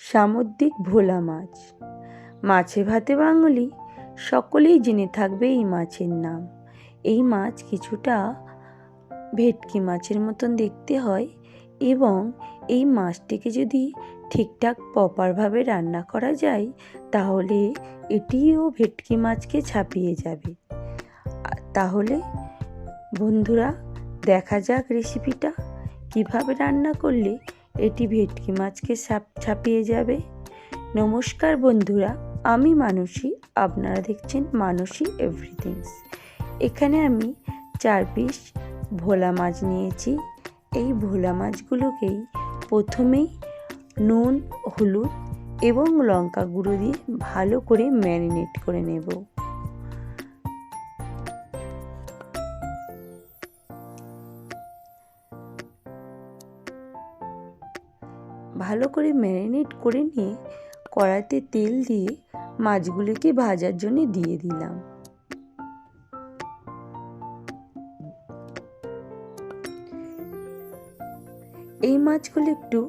সামুদ্রিক ভোলা মাছ। মাছে ভাতে বাঙালি সকলেই জেনে থাকবে এই মাছের নাম। এই মাছ কিছুটা ভেটকি মাছের মতন দেখতে হয় এবং এই মাছটিকে যদি ঠিকঠাক প্রপারভাবে রান্না করা যায় তাহলে এটিও ভেটকি মাছকে ছাপিয়ে যাবে। তাহলে বন্ধুরা দেখা যাক রেসিপিটা কিভাবে রান্না করলে এটি ভেটকি মাছকে ছাপিয়ে যাবে। নমস্কার বন্ধুরা, আমি মানসী, আপনারা দেখছেন মানসী এভরিথিংস। এখানে আমি 4 পিস ভোলা মাছ নিয়েছি। এই ভোলা মাছগুলোকেই প্রথমেই নুন, হলুদ এবং লঙ্কা গুঁড়ো দিয়ে ভালো করে ম্যারিনেট করে নেব। ভালো করে ম্যারিনেট করে নিয়ে কড়াইতে তেল দিয়ে মাছগুলোকে ভাজার জন্য দিয়ে দিলাম। এই মাছগুলো একটু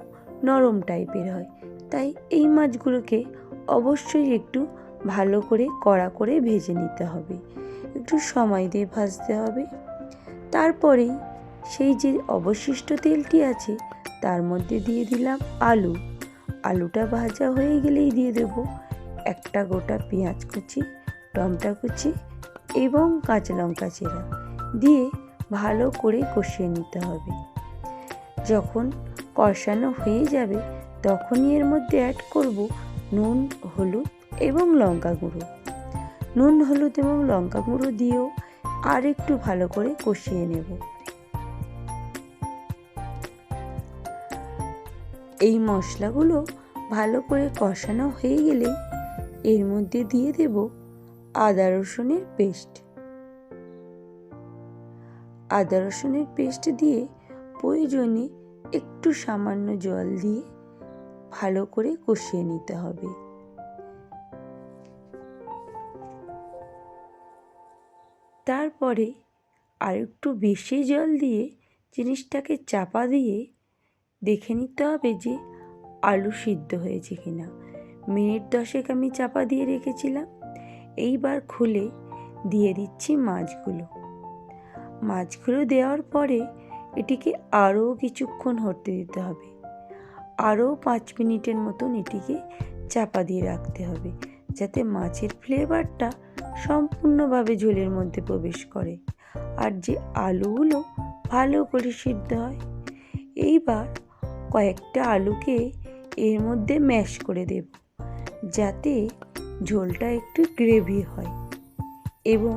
নরম টাইপের হয়, তাই এই মাছগুলোকে অবশ্যই একটু ভালো করে কড়া করে ভেজে নিতে হবে, একটু সময় দিয়ে ভাজতে হবে। তারপরেই সেই যে অবশিষ্ট তেলটি আছে তার মধ্যে দিয়ে দিলাম আলু। আলুটা ভাজা হয়ে গেলেই দিয়ে দেব একটা গোটা পেঁয়াজ কুচি, টমেটো কুচি এবং কাঁচা লঙ্কা চেরা দিয়ে ভালো করে কষিয়ে নিতে হবে। যখন কষানো হয়ে যাবে তখনই এর মধ্যে অ্যাড করব নুন, হলুদ এবং লঙ্কা গুঁড়ো। নুন, হলুদ এবং লঙ্কা গুঁড়ো দিয়েও আর একটু ভালো করে কষিয়ে নেব। এই মশলাগুলো ভালো করে কষানো হয়ে গেলে এর মধ্যে দিয়ে দেব আদা রসুনের পেস্ট। আদা রসুনের পেস্ট দিয়ে প্রয়োজনে একটু সামান্য জল দিয়ে ভালো করে কষিয়ে নিতে হবে। তারপরে আর একটু বেশি জল দিয়ে জিনিসটাকে চাপা দিয়ে দেখে নিতে হবে যে আলু সিদ্ধ হয়েছে কিনা। মিনিট 10 আমি চাপা দিয়ে রেখেছিলাম। এইবার খুলে দিয়ে দিচ্ছি মাছগুলো। মাছগুলো দেওয়ার পরে এটিকে আরও কিছুক্ষণ হতে দিতে হবে। আরও 5 মিনিটের মতন এটিকে চাপা দিয়ে রাখতে হবে, যাতে মাছের ফ্লেভারটা সম্পূর্ণভাবে ঝোলের মধ্যে প্রবেশ করে আর যে আলুগুলো ভালো করে সিদ্ধ হয়। এইবার কয়েকটা আলুকে এর মধ্যে ম্যাশ করে দেব, যাতে ঝোলটা একটু গ্রেভি হয় এবং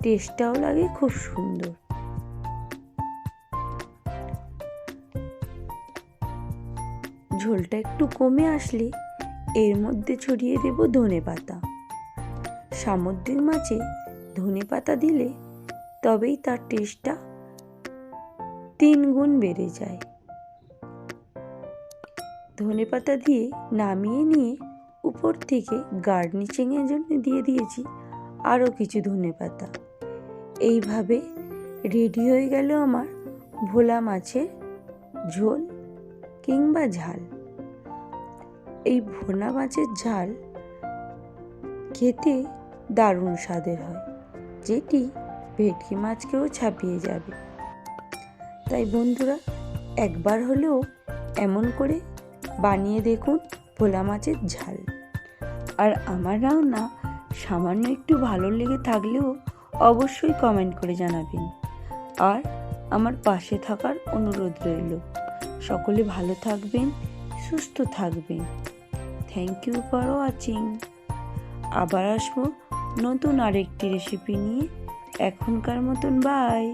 টেস্টটাও লাগে খুব সুন্দর। ঝোলটা একটু কমে আসলে এর মধ্যে ছড়িয়ে দেব ধনেপাতা। সামুদ্রিক মাছে ধনেপাতা দিলে তবেই তার টেস্টটা 3 গুণ বেড়ে যায়। ধনেপাতা দিয়ে নামিয়ে নিয়ে উপর থেকে গার্নিশিংয়ের জন্য দিয়ে দিয়েছি আরও কিছু ধনেপাতা। এইভাবে রেডি হয়ে গেল আমার ভোলা মাছের ঝোল কিংবা ঝাল। এই ভোলা মাছের ঝাল খেতে দারুণ স্বাদের হয়, যেটি ভেটকি মাছকেও ছাপিয়ে যাবে। তাই বন্ধুরা একবার হলেও এমন করে বানিয়ে দেখুন ভোলা মাছের ঝাল। আর আমার রান্না সামান্য একটু ভালো লেগে থাকলেও অবশ্যই কমেন্ট করে জানাবেন আর আমার পাশে থাকার অনুরোধ রইল। সকলে ভালো থাকবেন, সুস্থ থাকবেন। Thank you for watching. আবার আসবো নতুন আরেকটি রেসিপি নিয়ে। এখনকার মতন বাই।